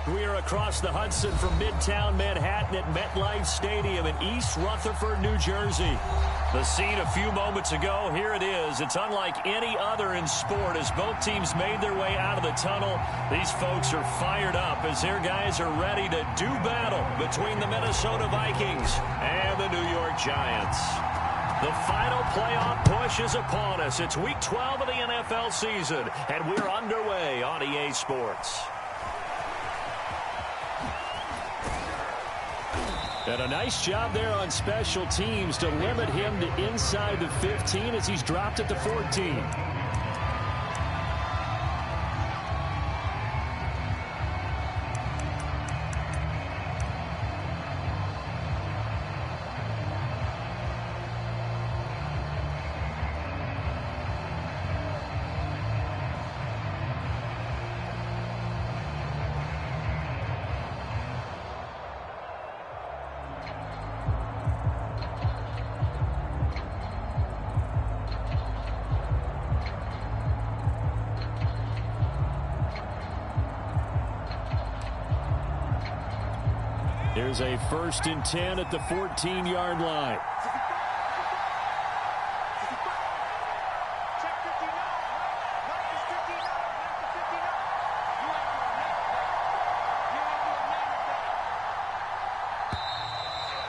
We are across the Hudson from Midtown Manhattan at MetLife Stadium in East Rutherford, New Jersey. The scene a few moments ago, here it is. It's unlike any other in sport as both teams made their way out of the tunnel. These folks are fired up as their guys are ready to do battle between the Minnesota Vikings and the New York Giants. The final playoff push is upon us. It's week 12 of the NFL season, and we're underway on EA Sports. And a nice job there on special teams to limit him to inside the 15 as he's dropped it to 14. Here's a 1st and 10 at the 14-yard line.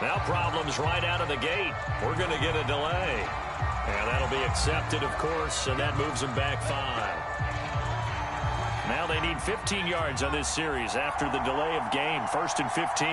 Now problems right out of the gate. We're going to get a delay. And that'll be accepted, of course, and that moves them back 5. Now they need 15 yards on this series after the delay of game. 1st and 15.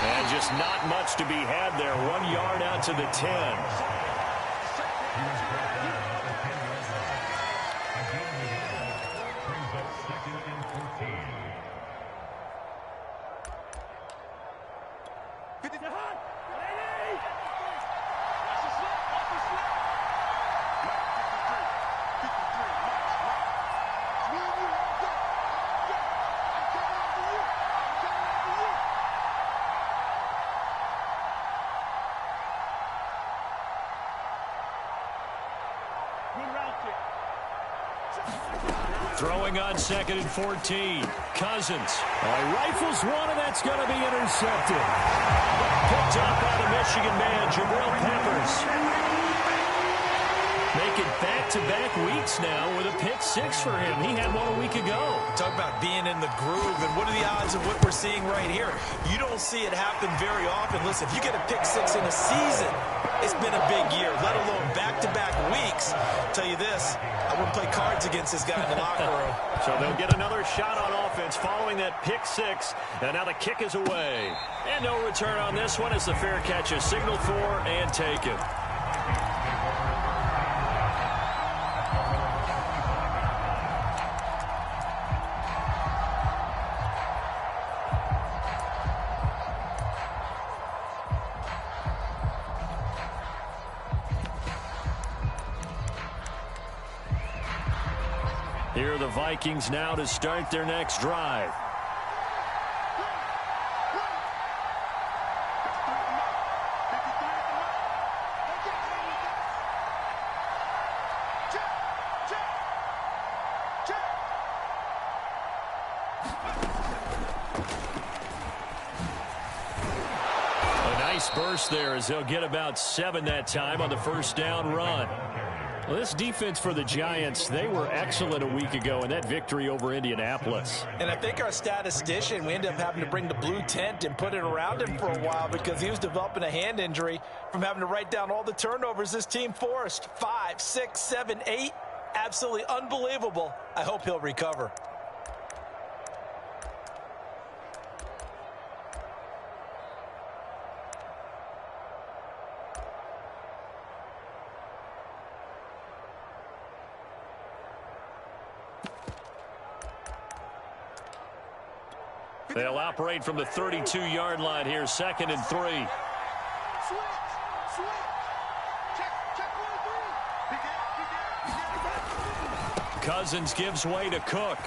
And just not much to be had there. 1 yard out to the 10. Throwing on 2nd and 14. Cousins. Rifles one, and that's going to be intercepted. Picked up by the Michigan man, Jabril Peppers. Making back-to-back weeks now with a pick 6 for him. He had one a week ago. Talk about being in the groove, and what are the odds of what we're seeing right here? You don't see it happen very often. Listen, if you get a pick 6 in a season, it's been a big year, let alone back-to-back weeks. I'll tell you this, I wouldn't play cards against this guy in the locker room. So they'll get another shot on offense following that pick 6, and now the kick is away. And no return on this one as the fair catch is signaled for and taken. Here are the Vikings now to start their next drive. A nice burst there as they'll get about 7 that time on the 1st down run. Well, this defense for the Giants, they were excellent a week ago in that victory over Indianapolis. And I think our statistician, we ended up having to bring the blue tent and put it around him for a while because he was developing a hand injury from having to write down all the turnovers this team forced. 5, 6, 7, 8. Absolutely unbelievable. I hope he'll recover. They'll operate from the 32-yard line here, 2nd and 3. Cousins gives way to Cook.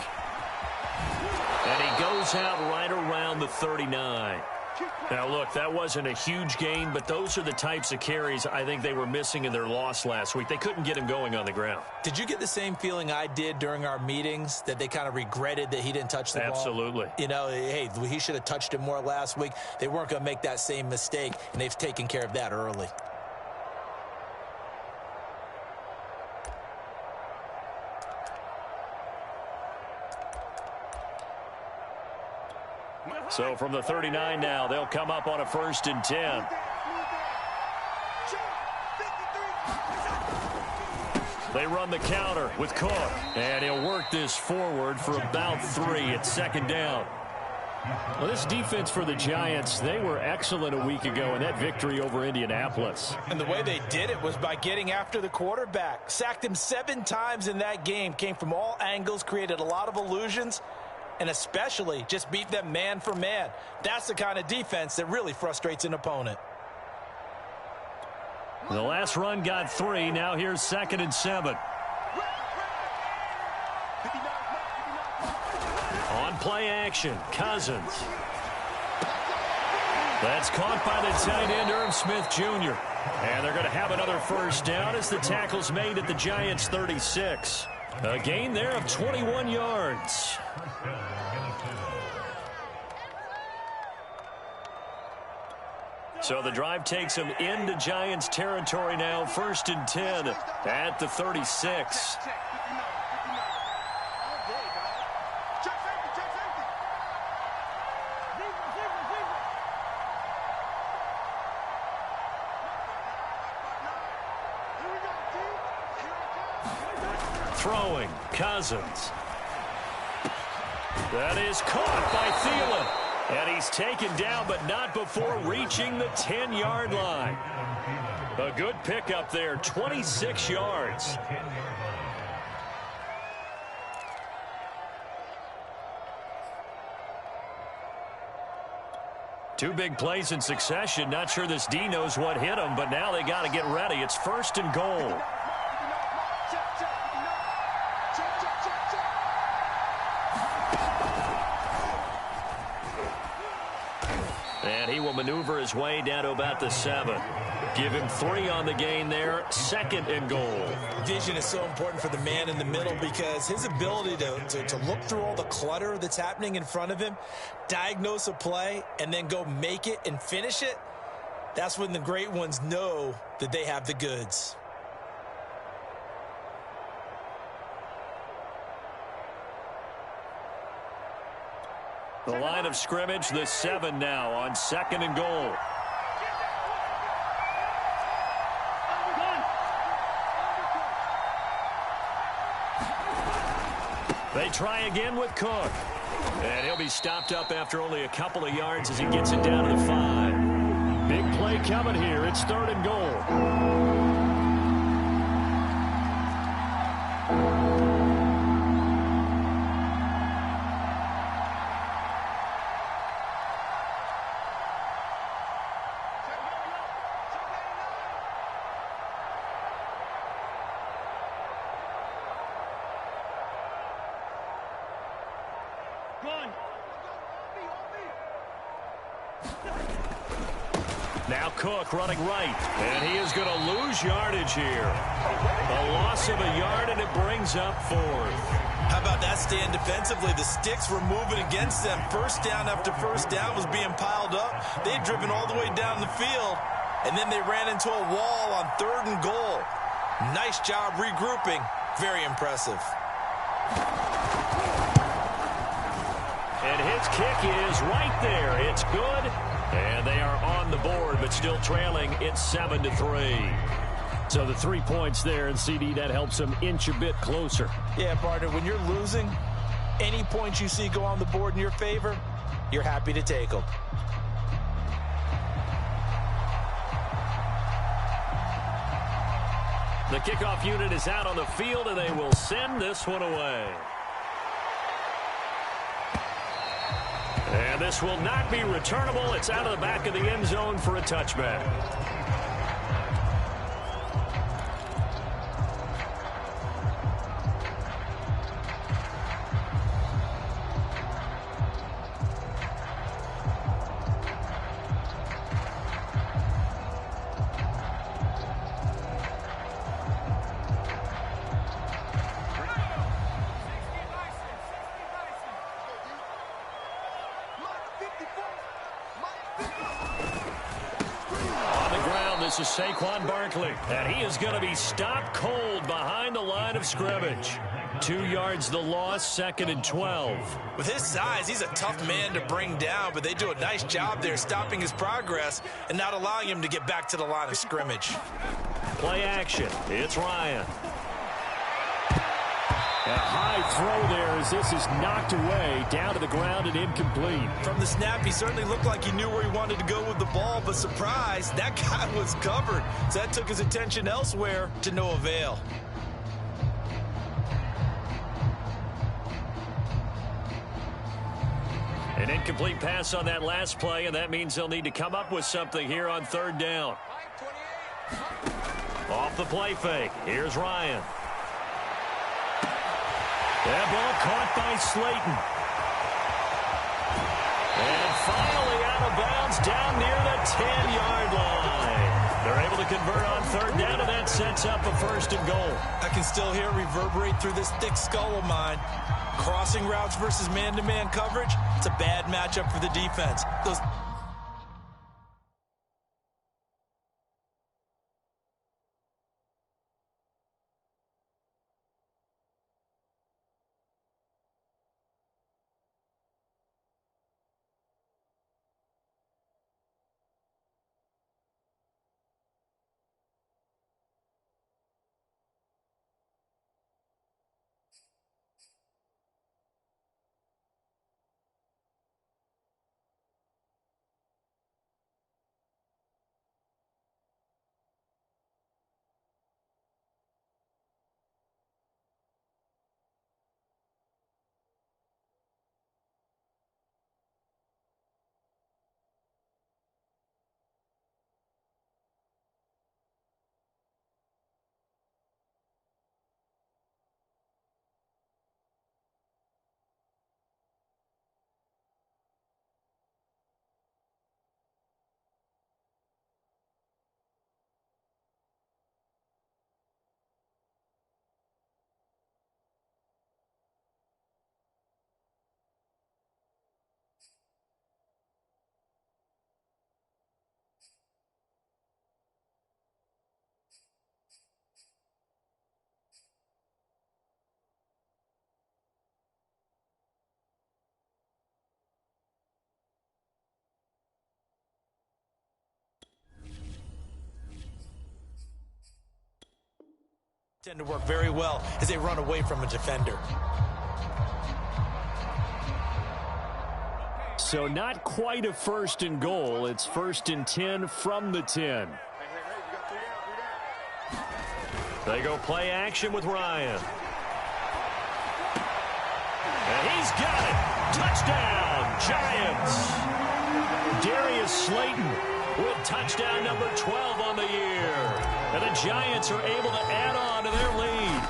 And he goes out right around the 39. Now, look, that wasn't a huge gain, but those are the types of carries I think they were missing in their loss last week. They couldn't get him going on the ground. Did you get the same feeling I did during our meetings, that they kind of regretted that he didn't touch the ball? Absolutely. You know, hey, he should have touched it more last week. They weren't going to make that same mistake, and they've taken care of that early. So from the 39 now, they'll come up on a 1st and 10. They run the counter with Cook. And he'll work this forward for about 3 at 2nd down. Well, this defense for the Giants, they were excellent a week ago in that victory over Indianapolis. And the way they did it was by getting after the quarterback. Sacked him 7 times in that game. Came from all angles, created a lot of illusions, and especially just beat them man for man. That's the kind of defense that really frustrates an opponent. The last run got 3. Now here's 2nd and 7. On play action, Cousins. That's caught by the tight end, Irv Smith Jr. And they're going to have another 1st down as the tackle's made at the Giants' 36. A gain there of 21 yards. So the drive takes them into Giants territory now. 1st and 10 at the 36. Throwing, Cousins. That is caught by Thielen. And he's taken down, but not before reaching the 10-yard line. A good pickup there, 26 yards. Two big plays in succession. Not sure this D knows what hit him, but now they got to get ready. It's 1st and goal. And he will maneuver his way down to about the 7. Give him 3 on the gain there. 2nd and goal. Vision is so important for the man in the middle because his ability to look through all the clutter that's happening in front of him, diagnose a play, and then go make it and finish it, that's when the great ones know that they have the goods. The line of scrimmage, the 7 now on 2nd and goal. They try again with Cook. And he'll be stopped up after only a couple of yards as he gets it down to the 5. Big play coming here. It's 3rd and goal. Now Cook running right, and he is going to lose yardage here. A loss of a yard, and it brings up 4th. How about that stand defensively? The sticks were moving against them. 1st down after 1st down was being piled up. They'd driven all the way down the field, and then they ran into a wall on 3rd and goal. Nice job regrouping. Very impressive. And his kick is right there. It's good. And they are on the board, but still trailing. It's 7-3. So the 3 points there, and CD, that helps them inch a bit closer. Yeah, partner, when you're losing, any points you see go on the board in your favor, you're happy to take them. The kickoff unit is out on the field, and they will send this one away. And this will not be returnable. It's out of the back of the end zone for a touchback. On the ground, this is Saquon Barkley. And he is going to be stopped cold behind the line of scrimmage. 2 yards the loss, 2nd and 12. With his size, he's a tough man to bring down, but they do a nice job there stopping his progress and not allowing him to get back to the line of scrimmage. Play action. It's Ryan. A high throw there as this is knocked away, down to the ground and incomplete. From the snap, he certainly looked like he knew where he wanted to go with the ball, but surprise, that guy was covered. So that took his attention elsewhere to no avail. An incomplete pass on that last play, and that means they'll need to come up with something here on 3rd down. Off the play fake. Here's Ryan. That ball caught by Slayton. And finally out of bounds down near the 10-yard line. They're able to convert on 3rd down, and that sets up a 1st and goal. I can still hear it reverberate through this thick skull of mine. Crossing routes versus man-to-man coverage, it's a bad matchup for the defense. Tend to work very well as they run away from a defender. So not quite a 1st and goal. It's 1st and 10 from the 10. They go play action with Ryan. And he's got it. Touchdown, Giants. Darius Slayton with touchdown number 12 on the year. And the Giants are able to add on to their lead.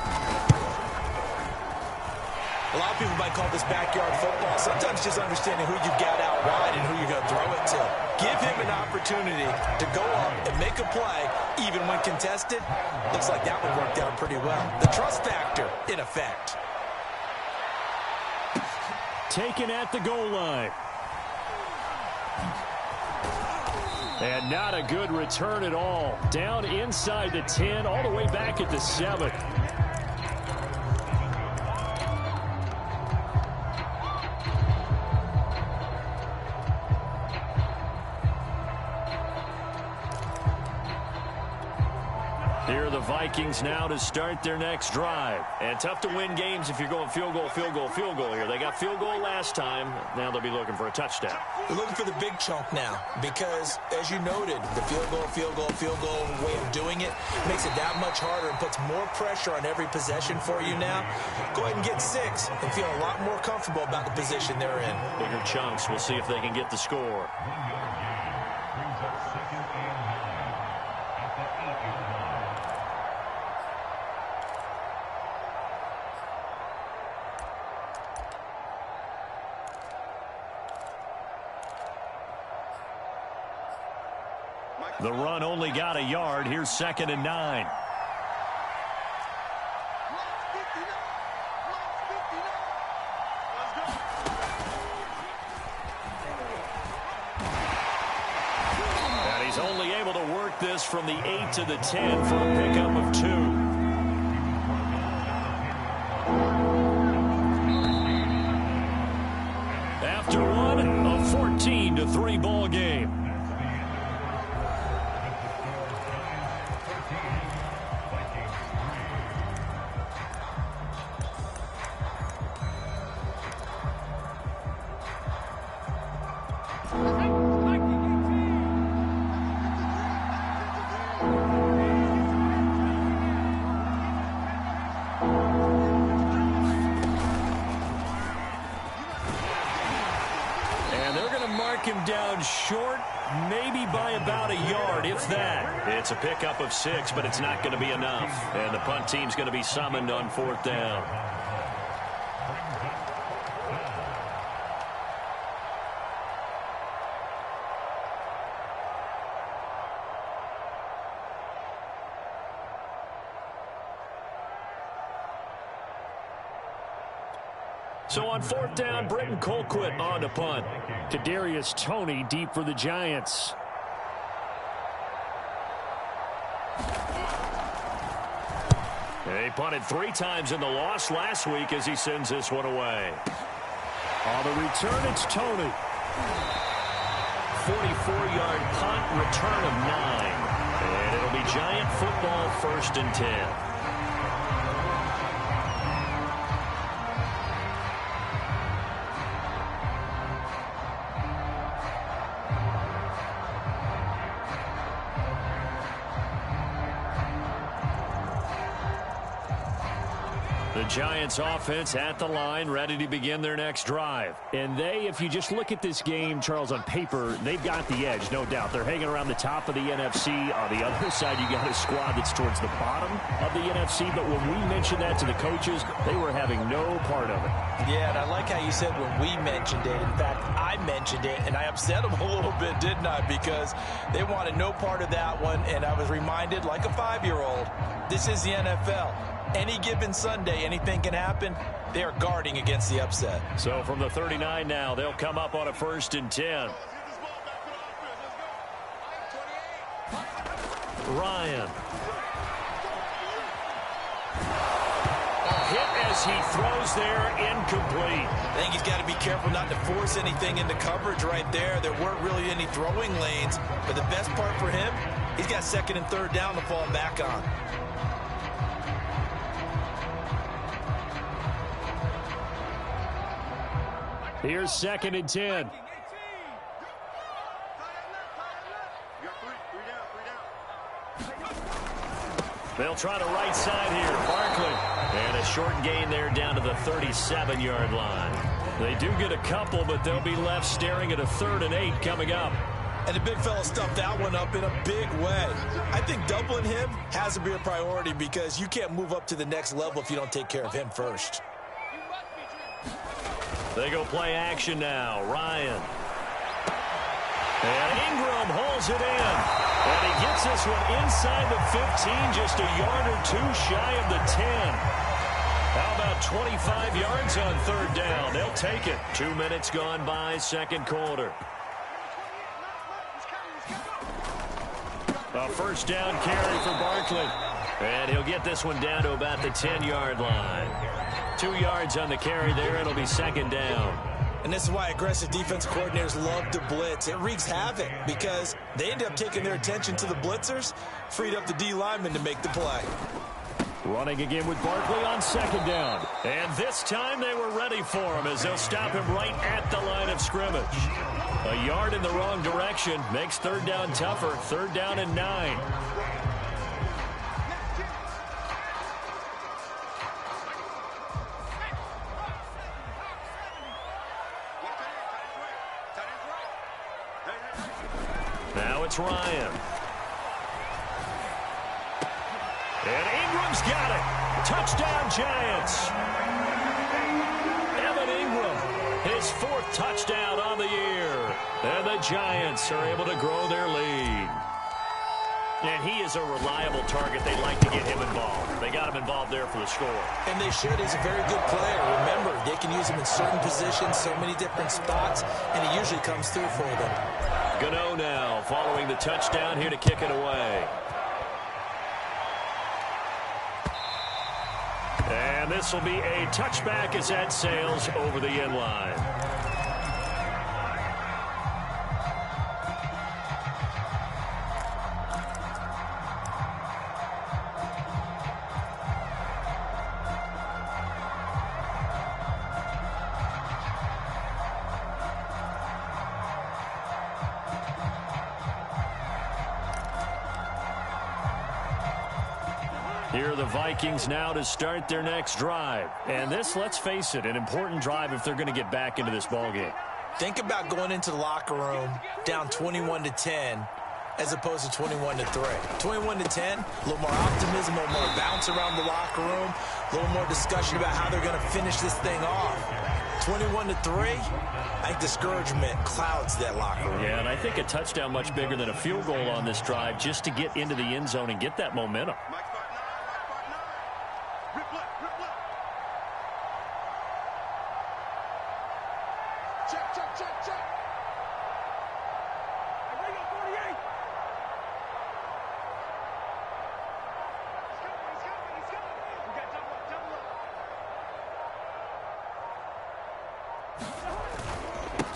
A lot of people might call this backyard football. Sometimes just understanding who you've got out wide and who you're going to throw it to. Give him an opportunity to go up and make a play, even when contested. Looks like that one worked out pretty well. The trust factor, in effect. Taken at the goal line. And not a good return at all. Down inside the 10, all the way back at the 7. Here are the Vikings now to start their next drive. And tough to win games if you're going field goal, field goal, field goal here. They got field goal last time. Now they'll be looking for a touchdown. They're looking for the big chunk now because, as you noted, the field goal way of doing it makes it that much harder and puts more pressure on every possession for you now. Go ahead and get 6 and feel a lot more comfortable about the position they're in. Bigger chunks. We'll see if they can get the score. The run only got a yard. Here's 2nd and 9. us from the 8 to the 10 for a pickup of 2. After one, a 14-3 ball game. Him down short, maybe by about a yard, if that. It's a pickup of 6, but it's not going to be enough. And the punt team's going to be summoned on 4th down. So on 4th down, Britton Colquitt on to punt. Kadarius Toney deep for the Giants. They punted 3 times in the loss last week as he sends this one away. On the return, it's Toney. 44-yard punt, return of 9. And it'll be Giant football, 1st and 10. The Giants offense at the line, ready to begin their next drive. And if you just look at this game, Charles, on paper, they've got the edge, no doubt. They're hanging around the top of the NFC. On the other side, you got a squad that's towards the bottom of the NFC. But when we mentioned that to the coaches, they were having no part of it. Yeah, and I like how you said when we mentioned it. In fact, I mentioned it, and I upset them a little bit, didn't I? Because they wanted no part of that one, and I was reminded, like a 5-year-old, this is the NFL. Any given Sunday, anything can happen. They are guarding against the upset. So from the 39 now, they'll come up on a 1st and 10. Ryan. Hit as he throws there, incomplete. I think he's got to be careful not to force anything into coverage right there. There weren't really any throwing lanes. But the best part for him, he's got 2nd and 3rd down to fall back on. Here's 2nd and 10. They'll try the right side here. Barkley. And a short gain there down to the 37-yard line. They do get a couple, but they'll be left staring at a 3rd and 8 coming up. And the big fella stuffed that one up in a big way. I think doubling him has to be a priority because you can't move up to the next level if you don't take care of him first. They go play action now. Ryan. And Ingram holds it in. And he gets this one inside the 15, just a yard or 2 shy of the 10. How about 25 yards on 3rd down? They'll take it. 2 minutes gone by, 2nd quarter. A 1st down carry for Barkley. And he'll get this one down to about the 10-yard line. 2 yards on the carry there. It'll be 2nd down. And this is why aggressive defense coordinators love to blitz. It wreaks havoc because they end up taking their attention to the blitzers, freed up the D lineman to make the play. Running again with Barkley on 2nd down. And this time they were ready for him as they'll stop him right at the line of scrimmage. A yard in the wrong direction makes 3rd down tougher. 3rd down and 9. Now it's Ryan. And Ingram's got it. Touchdown, Giants. Evan Ingram, his 4th touchdown on the year. And the Giants are able to grow their lead. And he is a reliable target. They like to get him involved. They got him involved there for the score. And they should. He's a very good player. Remember, they can use him in certain positions, so many different spots, and he usually comes through for them. Gano now following the touchdown here to kick it away. And this will be a touchback as that sails over the end line. Here are the Vikings now to start their next drive. And this, let's face it, an important drive if they're going to get back into this ballgame. Think about going into the locker room down 21-10 as opposed to 21-3. 21-10, a little more optimism, a little more bounce around the locker room, a little more discussion about how they're going to finish this thing off. 21-3, I think discouragement clouds that locker room. Yeah, and I think a touchdown much bigger than a field goal on this drive just to get into the end zone and get that momentum.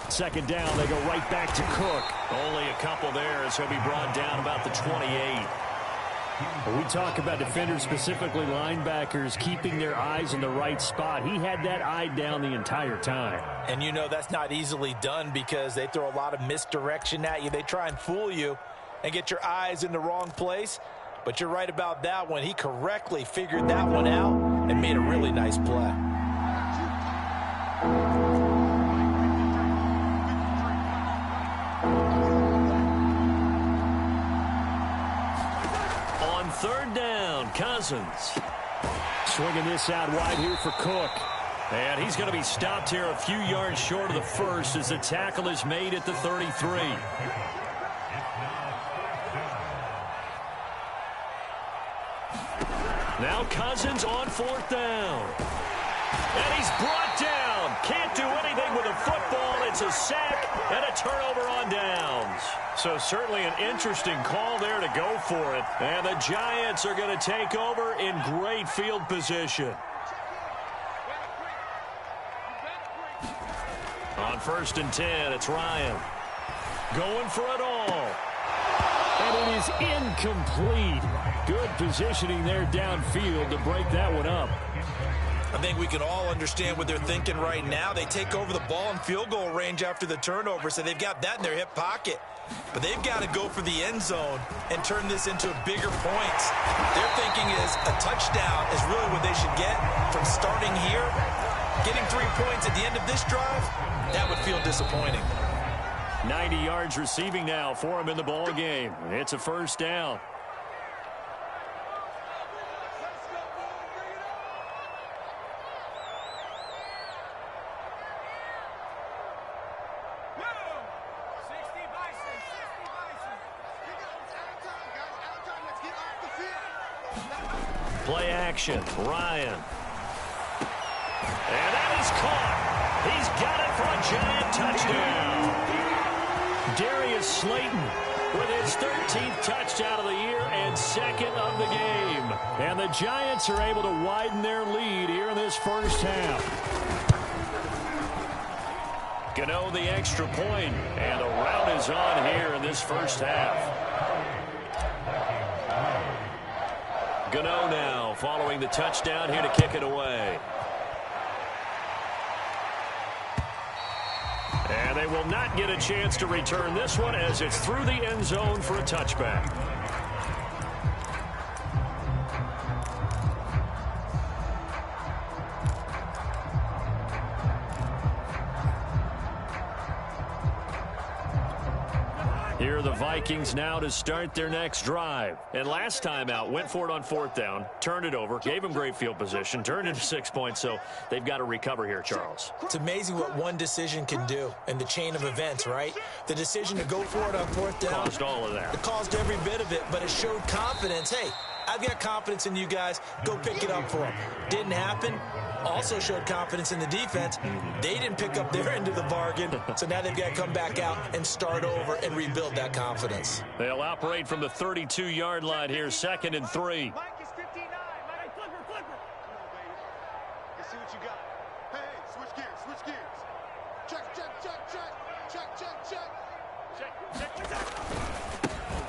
Second down, they go right back to Cook. Only a couple there as he'll be brought down about the 28. When we talk about defenders, specifically linebackers, keeping their eyes in the right spot, he had that eye down the entire time. And you know that's not easily done because they throw a lot of misdirection at you. They try and fool you and get your eyes in the wrong place. But you're right about that one. He correctly figured that one out and made a really nice play. Third down, Cousins. Swinging this out wide here for Cook. And he's going to be stopped here a few yards short of the first as the tackle is made at the 33. Now Cousins on fourth down. And he's brought down. Can't do anything with a football. It's a sack and a turnover on downs. So certainly an interesting call there to go for it. And the Giants are going to take over in great field position. On 1st and 10, it's Ryan. Going for it all. And it is incomplete. Good positioning there downfield to break that one up. I think we can all understand what they're thinking right now. They take over the ball in field goal range after the turnover, so they've got that in their hip pocket. But they've got to go for the end zone and turn this into bigger points. Their thinking is a touchdown is really what they should get from starting here. Getting 3 points at the end of this drive, that would feel disappointing. 90 yards receiving now for him in the ball game. It's a first down. Play action, Ryan. And that is caught. He's got it for a giant touchdown. Darius Slayton with his 13th touchdown of the year and second of the game. And the Giants are able to widen their lead here in this first half. Gano the extra point, and the rout is on here in this first half. Gano now following the touchdown here to kick it away. And they will not get a chance to return this one as it's through the end zone for a touchback. Here are the Vikings now to start their next drive. And last time out, went for it on fourth down, turned it over, gave them great field position, turned into 6 points, so they've got to recover here, Charles. It's amazing what one decision can do in the chain of events, right? The decision to go for it on fourth down. Caused all of that. It caused every bit of it, but it showed confidence. Hey, I've got confidence in you guys. Go pick it up for them. Didn't happen. also showed confidence in the defense. They didn't pick up their end of the bargain, so now they've got to come back out and start over and rebuild that confidence. They'll operate from the 32-yard line here, 2nd and 3. Mike is 59. Mike, flipper. Come on, baby. Let's see what you got. Hey, switch gears. Check.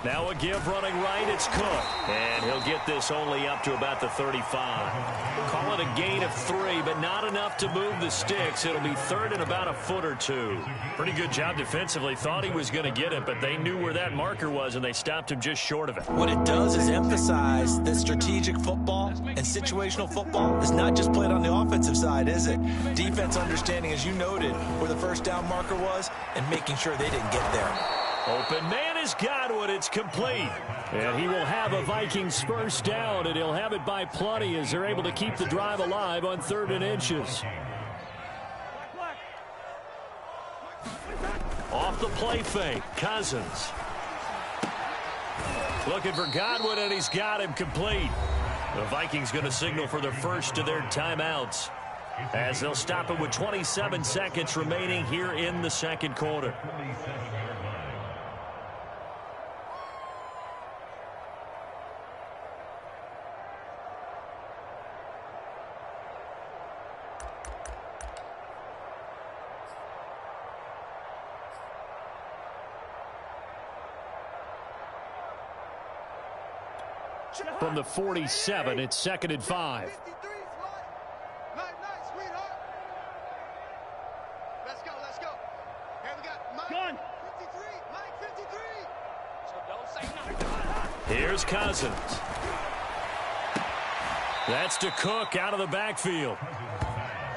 Now a give running right, it's Cook. And he'll get this only up to about the 35. Call it a gain of 3, but not enough to move the sticks. It'll be 3rd and about a foot or 2. Pretty good job defensively. Thought he was going to get it, but they knew where that marker was, and they stopped him just short of it. What it does is emphasize that strategic football and situational football is not just played on the offensive side, is it? Defense understanding, as you noted, where the first down marker was and making sure they didn't get there. Open man is Godwin. It's complete. And he will have a Vikings first down, and he'll have it by plenty as they're able to keep the drive alive on 3rd and inches. Off the play fake, Cousins. Looking for Godwin, and he's got him complete. The Vikings going to signal for the first of their timeouts as they'll stop it with 27 seconds remaining here in the second quarter. From the 47, it's 2nd and 5. 53, Nice, sweetheart. Let's go. Here we got Mike. Gun. 53, Mike 53. So don't say nothing. Here's Cousins. That's to Cook out of the backfield.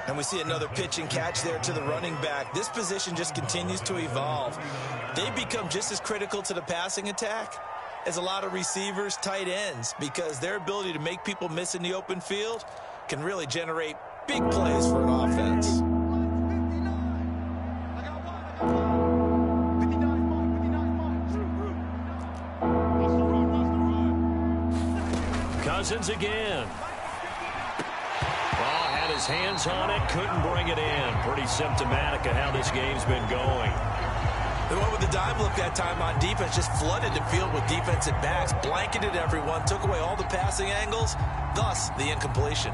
And we see another pitch and catch there to the running back. This position just continues to evolve. They become just as critical to the passing attack as a lot of receivers, tight ends, because their ability to make people miss in the open field can really generate big plays for an offense. Cousins again. Ball had his hands on it, couldn't bring it in. Pretty symptomatic of how this game's been going. They went with the dime look that time on defense, just flooded the field with defensive backs, blanketed everyone, took away all the passing angles, thus the incompletion.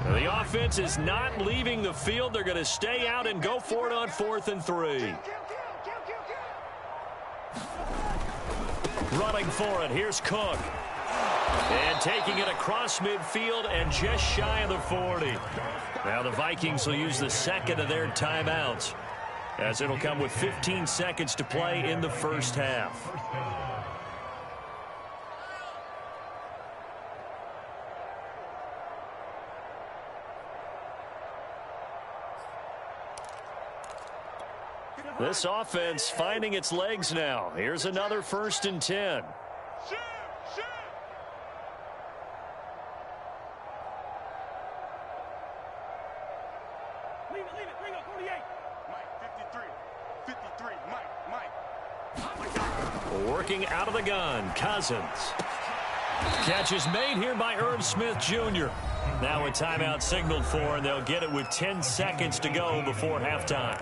The offense is not leaving the field. They're going to stay out and go for it on 4th and 3. Running for it. Here's Cook. And taking it across midfield and just shy of the 40. Now the Vikings will use the 2nd of their timeouts, as it'll come with 15 seconds to play in the first half. This offense finding its legs now. Here's another 1st and 10. Leave it, bring up 48. Mike, 53, Mike. Working out of the gun, Cousins. Catch is made here by Irv Smith Jr. Now a timeout signaled for, and they'll get it with 10 seconds to go before halftime.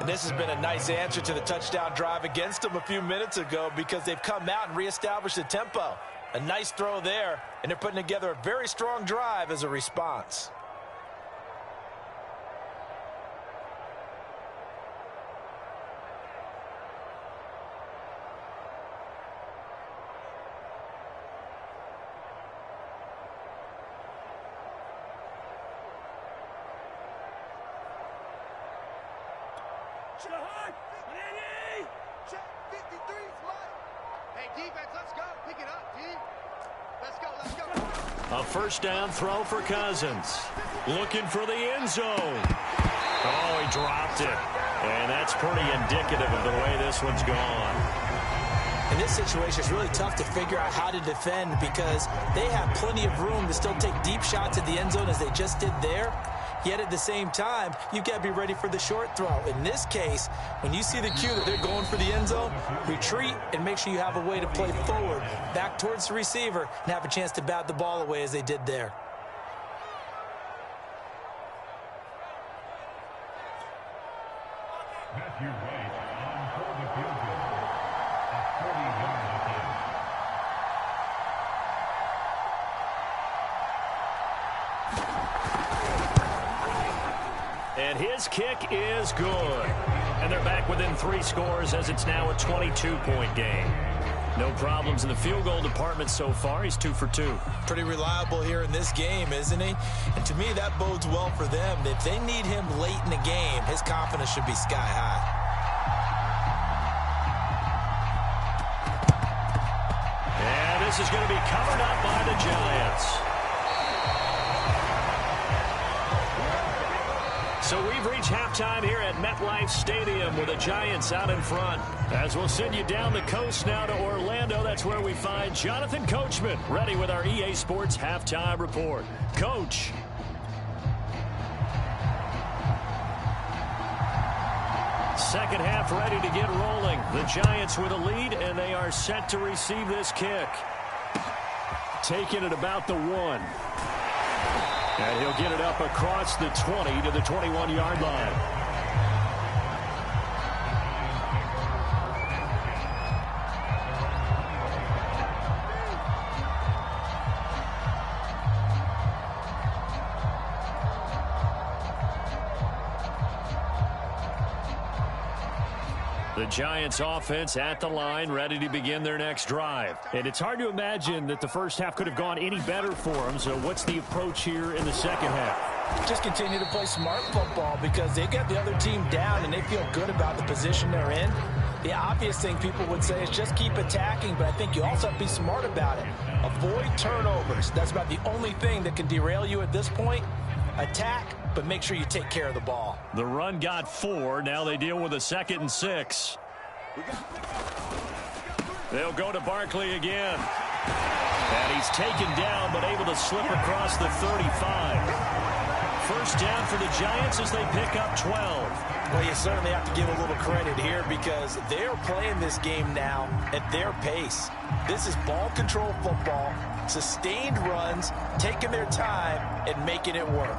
And this has been a nice answer to the touchdown drive against them a few minutes ago, because they've come out and reestablished the tempo. A nice throw there, and they're putting together a very strong drive as a response. Check 53's Mike. Hey, defense, let's go. Pick it up, team. Let's go. A first down throw for Cousins. Looking for the end zone. Oh, he dropped it. And that's pretty indicative of the way this one's gone. In this situation, it's really tough to figure out how to defend because they have plenty of room to still take deep shots at the end zone as they just did there. Yet at the same time, you've got to be ready for the short throw. In this case, when you see the cue that they're going for the end zone, retreat and make sure you have a way to play forward, back towards the receiver, and have a chance to bat the ball away as they did there. Matthew White on for the field goal. A 40-yard attempt. And his kick is good. And they're back within 3 scores as it's now a 22-point game. No problems in the field goal department so far. He's 2 for 2. Pretty reliable here in this game, isn't he? And to me, that bodes well for them. If they need him late in the game, his confidence should be sky high. And this is going to be covered up by the Giants. So we've reached halftime here at MetLife Stadium with the Giants out in front. As we'll send you down the coast now to Orlando, that's where we find Jonathan Coachman ready with our EA Sports Halftime Report. Coach. Second half ready to get rolling. The Giants with a lead, and they are set to receive this kick. Taking it about the 1. And he'll get it up across the 20 to the 21-yard line. The Giants offense at the line, ready to begin their next drive. And it's hard to imagine that the first half could have gone any better for them. So what's the approach here in the second half? Just continue to play smart football because they got the other team down and they feel good about the position they're in. The obvious thing people would say is just keep attacking, but I think you also have to be smart about it. Avoid turnovers. That's about the only thing that can derail you at this point. Attack, but make sure you take care of the ball. The run got 4. Now they deal with a 2nd and 6. They'll go to Barkley again. And he's taken down, but able to slip across the 35. First down for the Giants as they pick up 12. Well, you certainly have to give a little credit here because they're playing this game now at their pace. This is ball control football, sustained runs, taking their time, and making it work.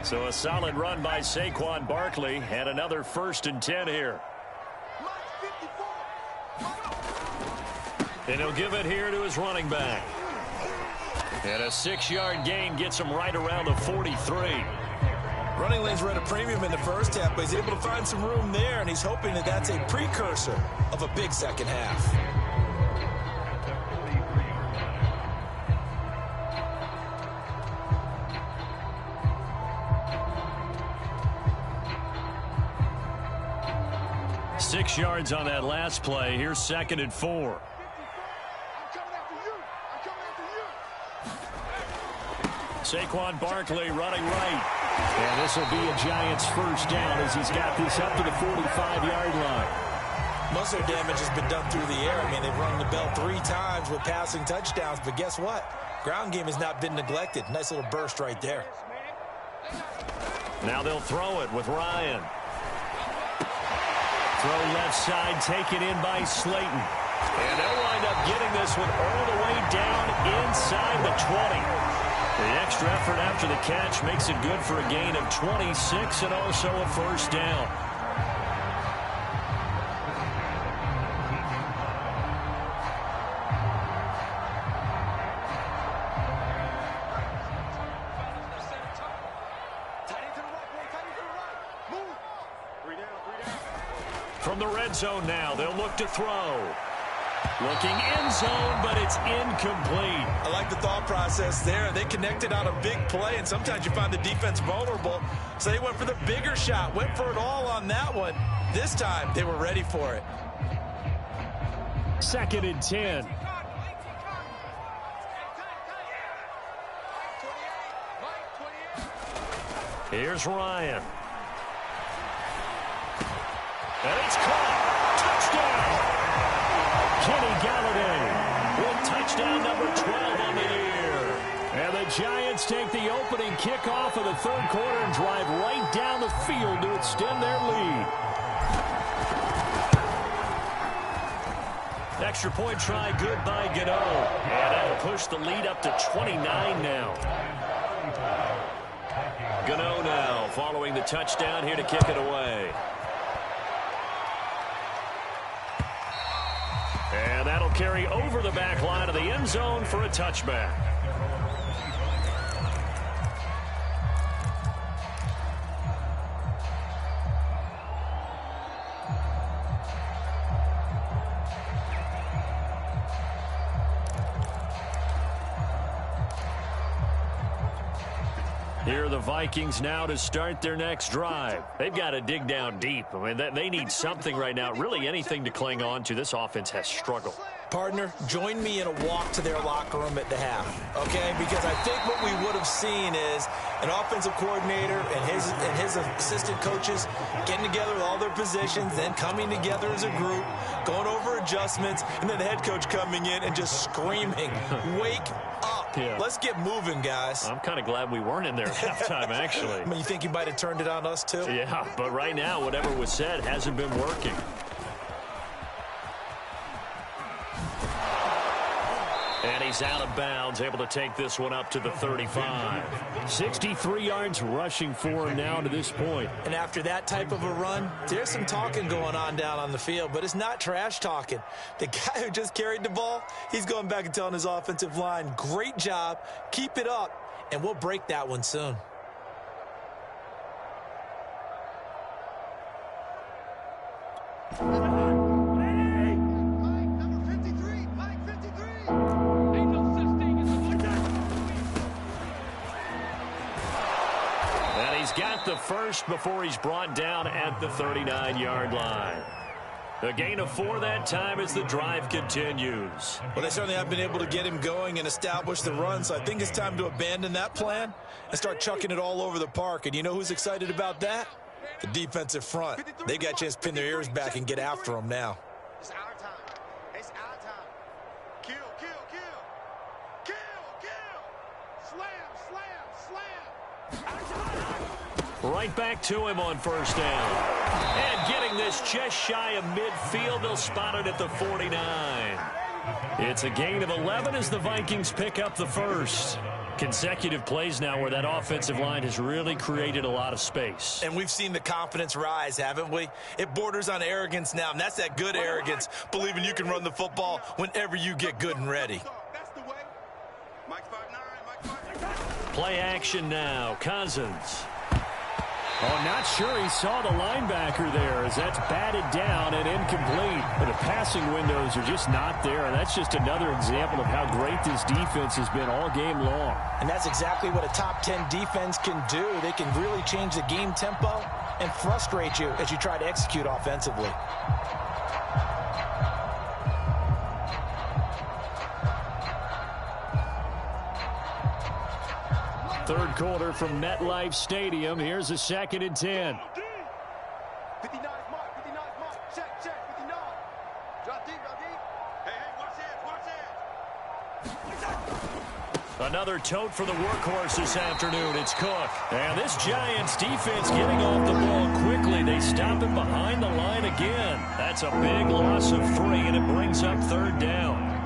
So a solid run by Saquon Barkley and another 1st and 10 here. And he'll give it here to his running back. And a 6-yard gain gets him right around the 43. Running lanes were at a premium in the first half, but he's able to find some room there, and he's hoping that that's a precursor of a big second half. Six yards on that last play. Here's 2nd and 4. Saquon Barkley running right. And this will be a Giants first down as he's got this up to the 45-yard line. Most of their damage has been done through the air. I mean, they've rung the bell 3 times with passing touchdowns, but guess what? Ground game has not been neglected. Nice little burst right there. Now they'll throw it with Ryan. Throw left side, taken in by Slayton. And they'll wind up getting this one all the way down inside the 20. The extra effort after the catch makes it good for a gain of 26 and also a first down. From the red zone now, they'll look to throw. Looking end zone, but it's incomplete. I like the thought process there. They connected on a big play, and sometimes you find the defense vulnerable. So they went for the bigger shot, went for it all on that one. This time, they were ready for it. 2nd and 10. Here's Ryan. And it's caught. Touchdown. Kenny Galladay with touchdown number 12 on the year. And the Giants take the opening kickoff of the third quarter and drive right down the field to extend their lead. Extra point try good by Gano. And that'll push the lead up to 29 now. Gano now following the touchdown here to kick it away. And that'll carry over the back line of the end zone for a touchback. Here are the Vikings now to start their next drive. They've got to dig down deep. I mean, they need something right now, really anything to cling on to. This offense has struggled. Partner, join me in a walk to their locker room at the half, okay? Because I think what we would have seen is an offensive coordinator and his assistant coaches getting together with all their positions, then coming together as a group, going over adjustments, and then the head coach coming in and just screaming, wake up. Yeah. Let's get moving, guys. I'm kind of glad we weren't in there at halftime, actually. I mean, you think you might have turned it on us, too? Yeah, but right now, whatever was said hasn't been working. And he's out of bounds, able to take this one up to the 35. 63 yards rushing for him now to this point. And after that type of a run, there's some talking going on down on the field, but it's not trash talking. The guy who just carried the ball, he's going back and telling his offensive line, great job, keep it up, and we'll break that one soon. Got the first before he's brought down at the 39-yard line. A gain of 4 that time as the drive continues. Well, they certainly have been able to get him going and establish the run, so I think it's time to abandon that plan and start chucking it all over the park. And you know who's excited about that? The defensive front. They got a chance to pin their ears back and get after him now. It's our time. It's our time. Kill, kill, kill. Kill, kill. Slam, slam, slam. Right back to him on first down. And getting this just shy of midfield, they'll spot it at the 49. It's a gain of 11 as the Vikings pick up the first. Consecutive plays now where that offensive line has really created a lot of space. And we've seen the confidence rise, haven't we? It borders on arrogance now, and that's that good arrogance, believing you can run the football whenever you get good and ready. That's the way. Mike 5'9", Mike 5'9". Play action now. Cousins. Oh, not sure he saw the linebacker there as that's batted down and incomplete. But the passing windows are just not there, and that's just another example of how great this defense has been all game long. And that's exactly what a top 10 defense can do. They can really change the game tempo and frustrate you as you try to execute offensively. Third quarter from MetLife Stadium. Here's a 2nd and 10. 59 mark, 59 mark. Check, 59. Drop deep, drop deep. Hey, watch it. Another tote for the workhorse this afternoon. It's Cook. And this Giants defense getting off the ball quickly. They stop him behind the line again. That's a big loss of 3, and it brings up 3rd down.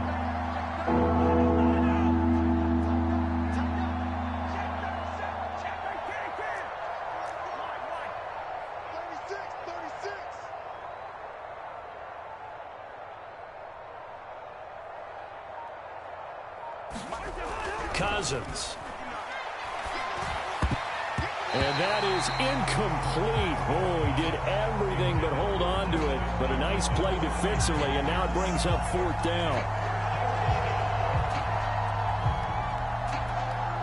Cousins. And that is incomplete. Oh, he did everything but hold on to it. But a nice play defensively, and now it brings up 4th down.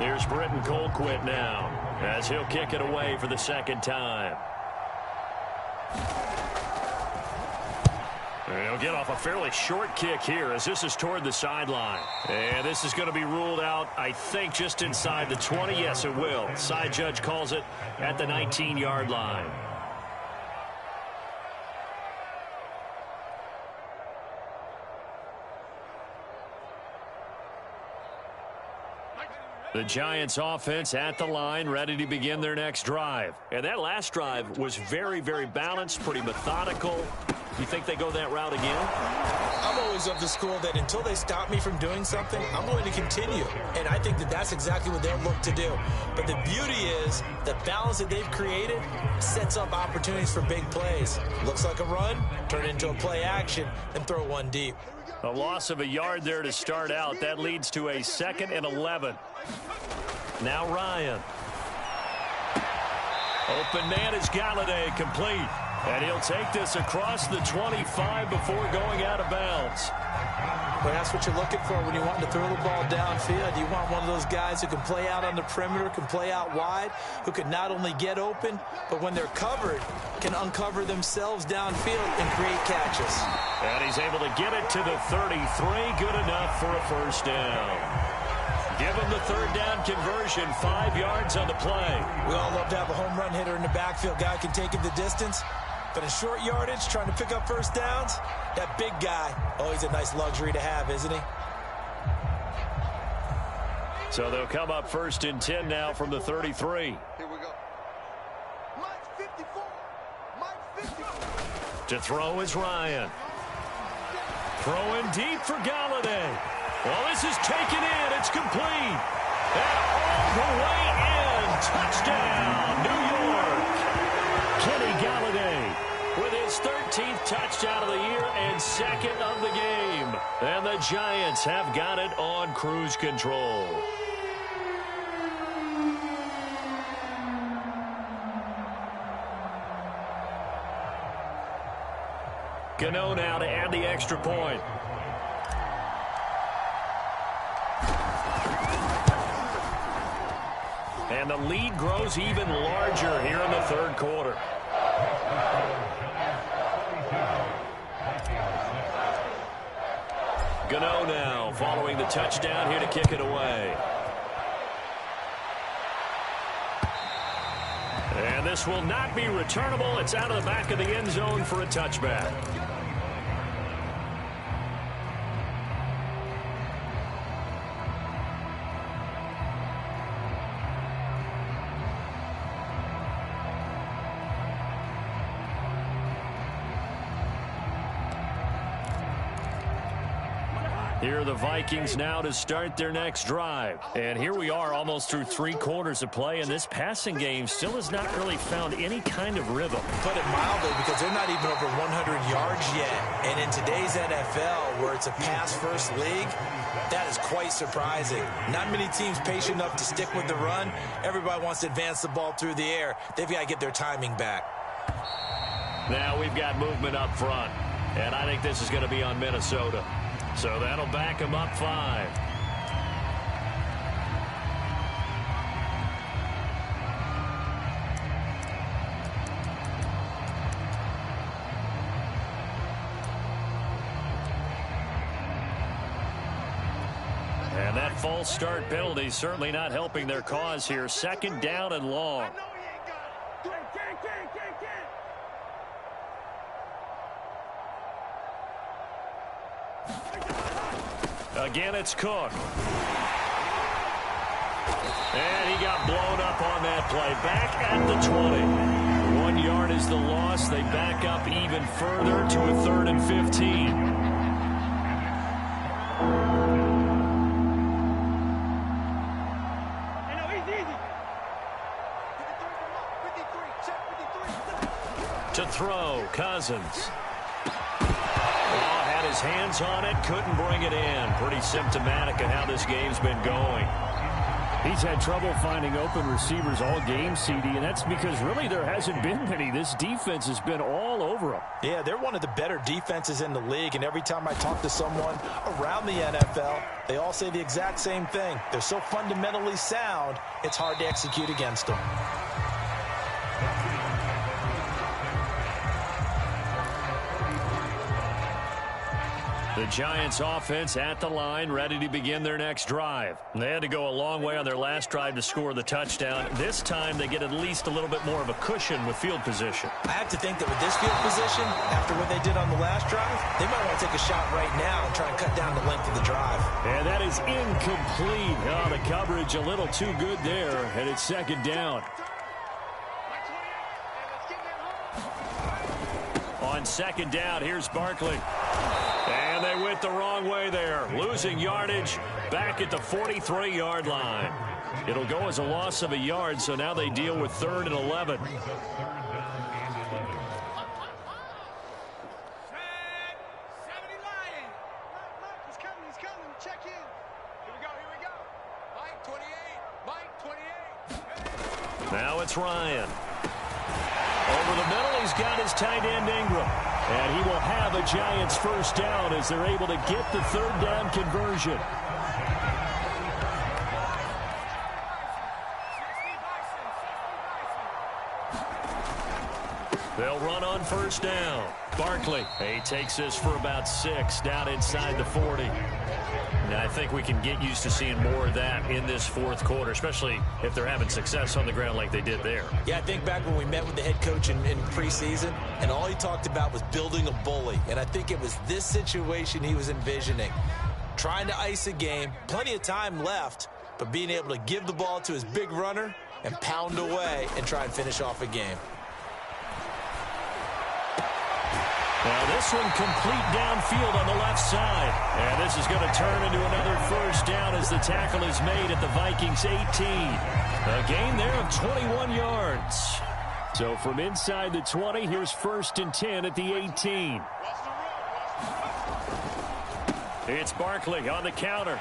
Here's Britton Colquitt now as he'll kick it away for the 2nd time. He'll get off a fairly short kick here as this is toward the sideline. And this is going to be ruled out, I think, just inside the 20. Yes, it will. Side judge calls it at the 19-yard line. The Giants offense at the line, ready to begin their next drive. And that last drive was very, very balanced, pretty methodical. You think they go that route again? I'm always of the school that until they stop me from doing something, I'm going to continue. And I think that that's exactly what they'll look to do. But the beauty is the balance that they've created sets up opportunities for big plays. Looks like a run, turn it into a play action, and throw one deep. A loss of a yard there to start out. That leads to a 2nd and 11. Now Ryan. Open man is Galladay, complete. And he'll take this across the 25 before going out of bounds. But that's what you're looking for when you want to throw the ball downfield. You want one of those guys who can play out on the perimeter, can play out wide, who can not only get open, but when they're covered, can uncover themselves downfield and create catches. And he's able to get it to the 33. Good enough for a first down. Give him the third down conversion, 5 yards on the play. We all love to have a home run hitter in the backfield. Guy can take it the distance. But in short yardage, trying to pick up first downs, that big guy, oh, he's a nice luxury to have, isn't he? So they'll come up 1st and 10 now from the 33. Here we go. Mike 54. Mike 54. To throw is Ryan. Throwing deep for Galladay. Well, this is taken in. It's complete. And all the way in. Touchdown, New York. Kenny Galladay with his 13th touchdown of the year and 2nd of the game. And the Giants have got it on cruise control. Gano now to add the extra point. And the lead grows even larger here in the 3rd quarter. Gano now following the touchdown here to kick it away. And this will not be returnable. It's out of the back of the end zone for a touchback. Here are the Vikings now to start their next drive. And here we are almost through 3 quarters of play, and this passing game still has not really found any kind of rhythm. Put it mildly, because they're not even over 100 yards yet. And in today's NFL, where it's a pass-first league, that is quite surprising. Not many teams patient enough to stick with the run. Everybody wants to advance the ball through the air. They've got to get their timing back. Now we've got movement up front, and I think this is going to be on Minnesota. So that'll back him up 5. And that false start penalty certainly not helping their cause here. 2nd down and long. Again, it's Cook. And he got blown up on that play. Back at the 20. 1 yard is the loss. They back up even further to a 3rd and 15. To throw, Cousins. His hands on it, couldn't bring it in. Pretty symptomatic of how this game's been going. He's had trouble finding open receivers all game, CD, and that's because really there hasn't been many. This defense has been all over him. Yeah, they're one of the better defenses in the league, and every time I talk to someone around the NFL, they all say the exact same thing. They're so fundamentally sound, it's hard to execute against them. The Giants offense at the line, ready to begin their next drive. They had to go a long way on their last drive to score the touchdown. This time they get at least a little bit more of a cushion with field position. I have to think that with this field position, after what they did on the last drive, they might want to take a shot right now and try and cut down the length of the drive. And that is incomplete. Oh, the coverage a little too good there, and it's second down. On second down, here's Barkley. And they went the wrong way there. Losing yardage back at the 43-yard line. It'll go as a loss of a yard, so now they deal with 3rd and 11. Now it's Ryan. Over the middle, he's got his tight end Ingram. And he will have a Giants first down as they're able to get the 3rd down conversion. They'll run on first down. Barkley, he takes this for about 6 down inside the 40. Now, I think we can get used to seeing more of that in this 4th quarter, especially if they're having success on the ground like they did there. Yeah, I think back when we met with the head coach in preseason, and all he talked about was building a bully. And I think it was this situation he was envisioning. Trying to ice a game, plenty of time left, but being able to give the ball to his big runner and pound away and try and finish off a game. Now this one complete downfield on the left side. And this is going to turn into another first down as the tackle is made at the Vikings 18. A gain there of 21 yards. So from inside the 20, here's 1st and 10 at the 18. It's Barkley on the counter.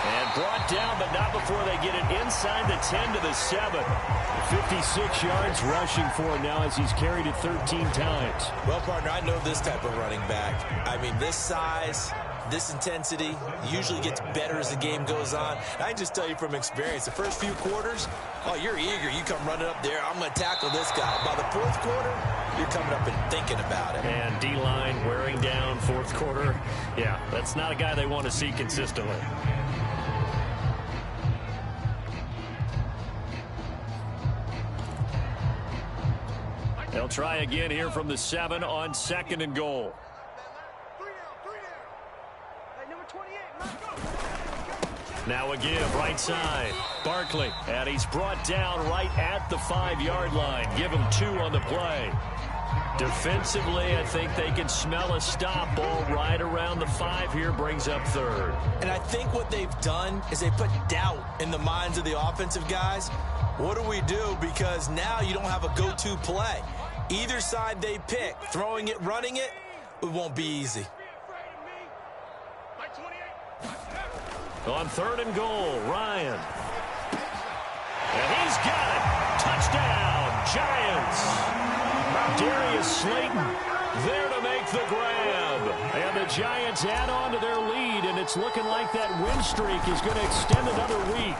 And brought down, but not before they get it inside the 10 to the 7. 56 yards rushing for him now as he's carried it 13 times. Well, partner, I know this type of running back. I mean, this size, this intensity usually gets better as the game goes on. And I can just tell you from experience, the first few quarters, oh, you're eager. You come running up there, I'm going to tackle this guy. By the 4th quarter, you're coming up and thinking about it. And D-line wearing down 4th quarter. Yeah, that's not a guy they want to see consistently. They'll try again here from the 7 on 2nd and goal. Now a give right side. Barkley, and he's brought down right at the 5-yard line. Give him 2 on the play. Defensively, I think they can smell a stop. Ball right around the 5 here, brings up 3rd. And I think what they've done is they put doubt in the minds of the offensive guys. What do we do? Because now you don't have a go-to play. Either side they pick, throwing it, running it, it won't be easy. On 3rd and goal, Ryan. And he's got it. Touchdown, Giants. Darius Slayton there to make the grab. And the Giants add on to their lead, and it's looking like that win streak is going to extend another week.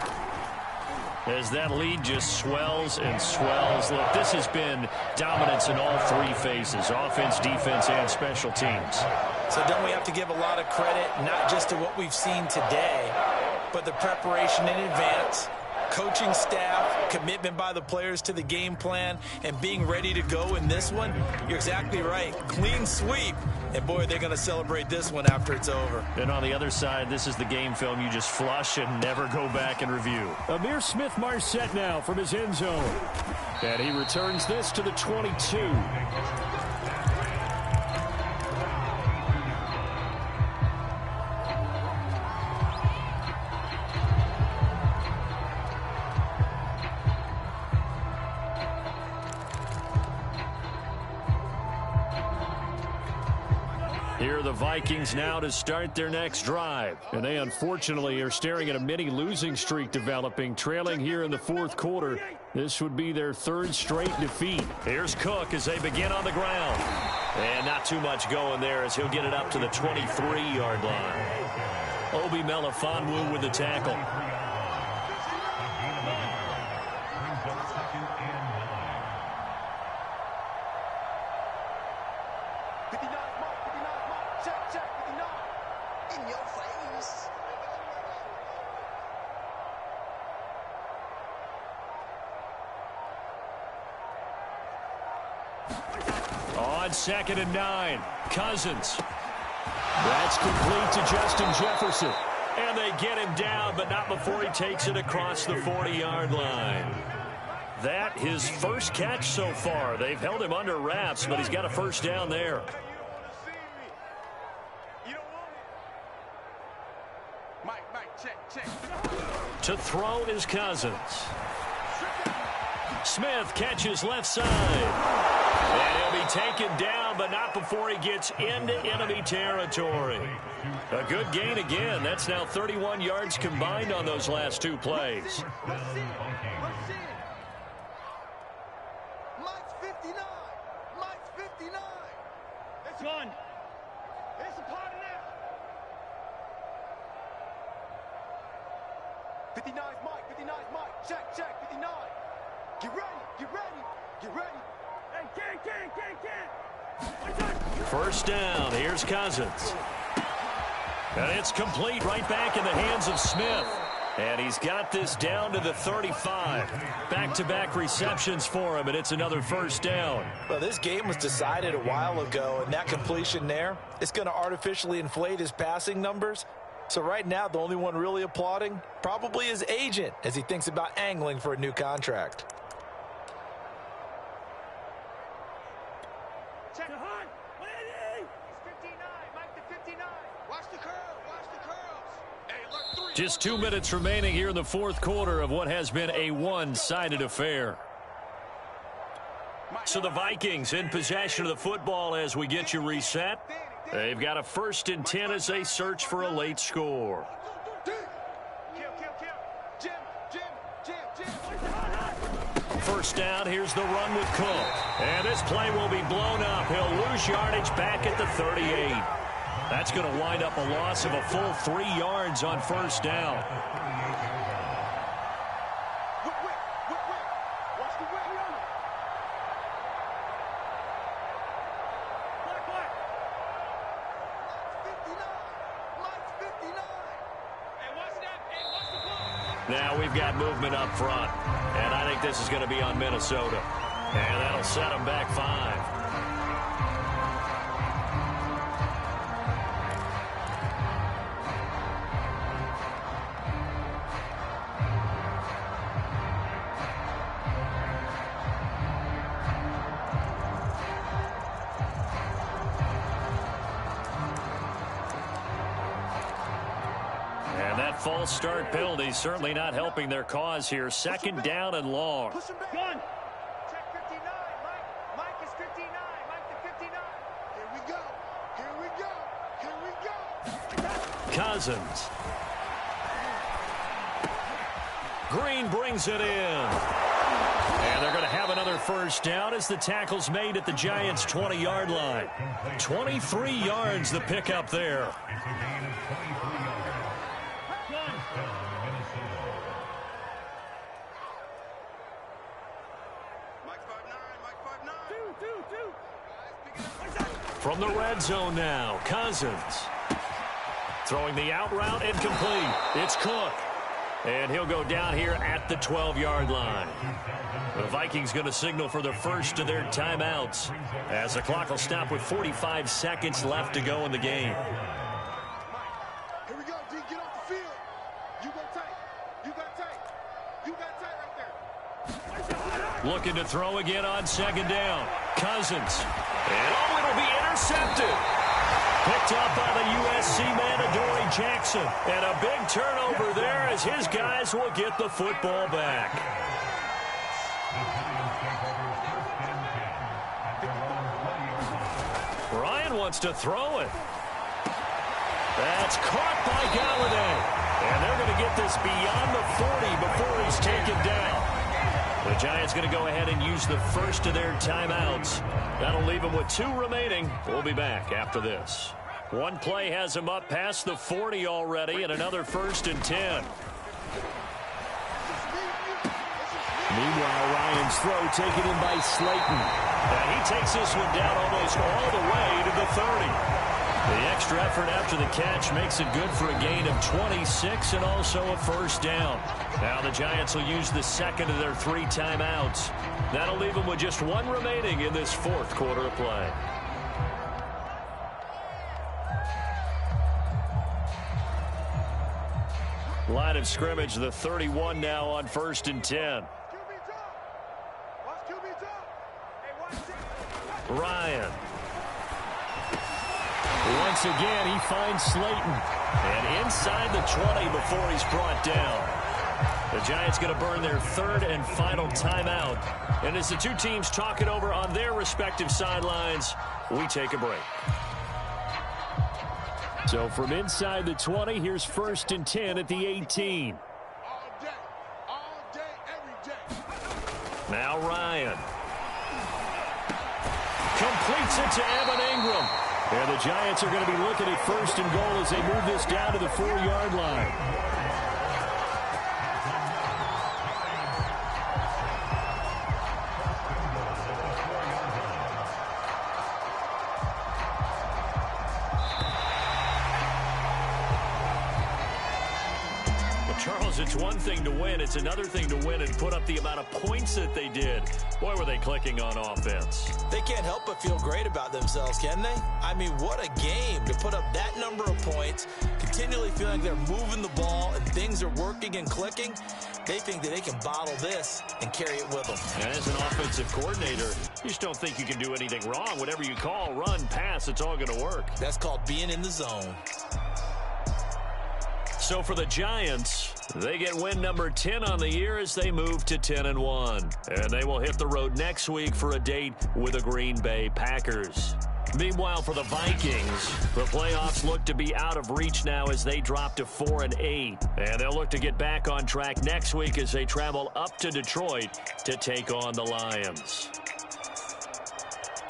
As that lead just swells and swells. Look, this has been dominance in all 3 phases, offense, defense, and special teams. So don't we have to give a lot of credit, not just to what we've seen today, but the preparation in advance, coaching staff, commitment by the players to the game plan, and being ready to go in this one? You're exactly right. Clean sweep. And, boy, they're going to celebrate this one after it's over. And on the other side, this is the game film you just flush and never go back and review. Amir Smith-Marset now from his end zone. And he returns this to the 22. Here are the Vikings now to start their next drive. And they unfortunately are staring at a mini losing streak developing, trailing here in the 4th quarter. This would be their 3rd straight defeat. Here's Cook as they begin on the ground. And not too much going there as he'll get it up to the 23-yard line. Obi Melifonwu with the tackle. In your face. On 2nd and 9, Cousins. That's complete to Justin Jefferson. And they get him down, but not before he takes it across the 40-yard line. That his first catch so far. They've held him under wraps, but he's got a first down there. To throw is Cousins. Smith catches left side. And he'll be taken down, but not before he gets into enemy territory. A good gain again. That's now 31 yards combined on those last two plays. Mike's 59. Mike's 59. It's on. It's a part of that. 59 is Mike. 59 is Mike. Check, check. 59. Get ready. Get ready. Get ready. Hey, First down. Here's Cousins. And it's complete right back in the hands of Smith. And he's got this down to the 35. Back-to-back receptions for him, and it's another first down. Well, this game was decided a while ago, and that completion there, it's going to artificially inflate his passing numbers. So right now, the only one really applauding probably his agent as he thinks about angling for a new contract. Check. He's 59. Mike to 59. Watch the curl. Watch the curls. Hey, look, 3. Just 2 minutes remaining here in the fourth quarter of what has been a one-sided affair. So the Vikings in possession of the football as we get you reset. They've got a 1st and 10 as they search for a late score. First down, here's the run with Cook. And this play will be blown up. He'll lose yardage back at the 38. That's going to wind up a loss of a full 3 yards on first down. Now we've got movement up front, and I think this is going to be on Minnesota. And that'll set them back 5. False start penalty certainly not helping their cause here. 2nd down and long. Push him back. Gun. Check 59. Mike is 59. Mike to 59. Here we go. Here we go. Here we go. Cousins. Green brings it in. And they're going to have another first down as the tackle's made at the Giants' 20-yard line. 23 yards the pickup there. From the red zone now, Cousins. Throwing the out route incomplete. It's Cook. And he'll go down here at the 12-yard line. The Vikings going to signal for the first of their timeouts as the clock will stop with 45 seconds left to go in the game. Here we go, D. Get off the field. You go tight. You got tight. You got tight right there. Looking to throw again on 2nd down. Cousins. And oh, it'll be intercepted. Picked up by the USC man, Adoree Jackson. And a big turnover there as his guys will get the football back. Ryan wants to throw it. That's caught by Galladay. And they're going to get this beyond the 40 before he's taken down. The Giants going to go ahead and use the first of their timeouts. That'll leave them with 2 remaining. We'll be back after this. One play has him up past the 40 already, and another 1st and 10. Meanwhile, Ryan's throw taken in by Slayton. And he takes this one down almost all the way to the 30. The extra effort after the catch makes it good for a gain of 26 and also a first down. Now the Giants will use the second of their 3 timeouts. That'll leave them with just 1 remaining in this fourth quarter of play. Line of scrimmage, the 31 now on 1st and 10. Ryan. Once again, he finds Slayton. And inside the 20 before he's brought down. The Giants going to burn their 3rd and final timeout. And as the two teams talk it over on their respective sidelines, we take a break. So from inside the 20, here's 1st and 10 at the 18. All day, every day. Now Ryan. Completes it to Evan Ingram. And the Giants are going to be looking at 1st and goal as they move this down to the 4-yard line. Charles, it's one thing to win. It's another thing to win and put up the amount of points that they did. Boy, were they clicking on offense. They can't help but feel great about themselves, can they? I mean, what a game to put up that number of points, continually feeling they're moving the ball and things are working and clicking. They think that they can bottle this and carry it with them. And as an offensive coordinator, you just don't think you can do anything wrong. Whatever you call, run, pass, it's all going to work. That's called being in the zone. So for the Giants, they get win number 10 on the year as they move to 10-1. And they will hit the road next week for a date with the Green Bay Packers. Meanwhile, for the Vikings, the playoffs look to be out of reach now as they drop to 4-8. And they'll look to get back on track next week as they travel up to Detroit to take on the Lions.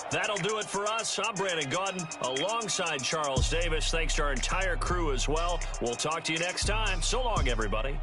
That'll do it for us. I'm Brandon Gaudin alongside Charles Davis. Thanks to our entire crew as well. We'll talk to you next time. So long, everybody.